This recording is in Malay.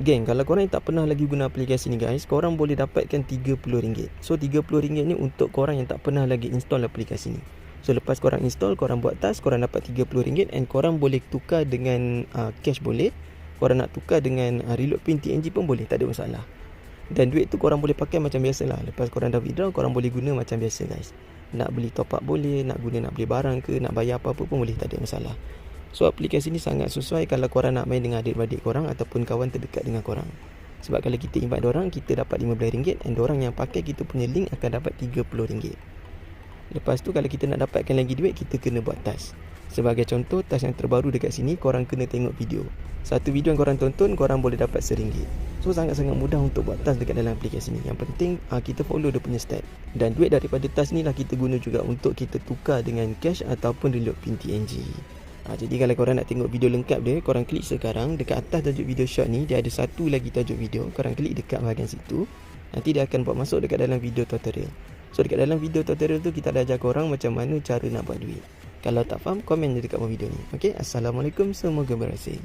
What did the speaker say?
Geng, kalau korang yang tak pernah lagi guna aplikasi ni guys, korang boleh dapatkan RM30. So RM30 ni untuk korang yang tak pernah lagi install aplikasi ni. So lepas korang install, korang buat task, korang dapat RM30 and korang boleh tukar dengan cash boleh. Korang nak tukar dengan reload pin TNG pun boleh, tak ada masalah. Dan duit tu korang boleh pakai macam biasa lah. Lepas korang dah withdraw, korang boleh guna macam biasa guys. Nak beli top up boleh, nak beli barang ke, nak bayar apa-apa pun boleh, tak ada masalah. So aplikasi ni sangat sesuai kalau korang nak main dengan adik-beradik korang ataupun kawan terdekat dengan korang. Sebab kalau kita invite diorang, kita dapat RM15 and diorang yang pakai kita punya link akan dapat RM30. Lepas tu kalau kita nak dapatkan lagi duit, kita kena buat task. Sebagai contoh, task yang terbaru dekat sini, korang kena tengok video. Satu video yang korang tonton, korang boleh dapat RM1. So sangat-sangat mudah untuk buat task dekat dalam aplikasi ni. Yang penting kita follow dia punya step. Dan duit daripada task ni lah kita guna juga untuk kita tukar dengan cash ataupun reload pin TNG. Jadi kalau korang nak tengok video lengkap dia, korang klik sekarang dekat atas tajuk video short ni, dia ada satu lagi tajuk video. Korang klik dekat bahagian situ, nanti dia akan buat masuk dekat dalam video tutorial. So dekat dalam video tutorial tu kita dah ajar korang macam mana cara nak buat duit. Kalau tak faham, komen je dekat bawah video ni. Okay, Assalamualaikum, semoga berhasil.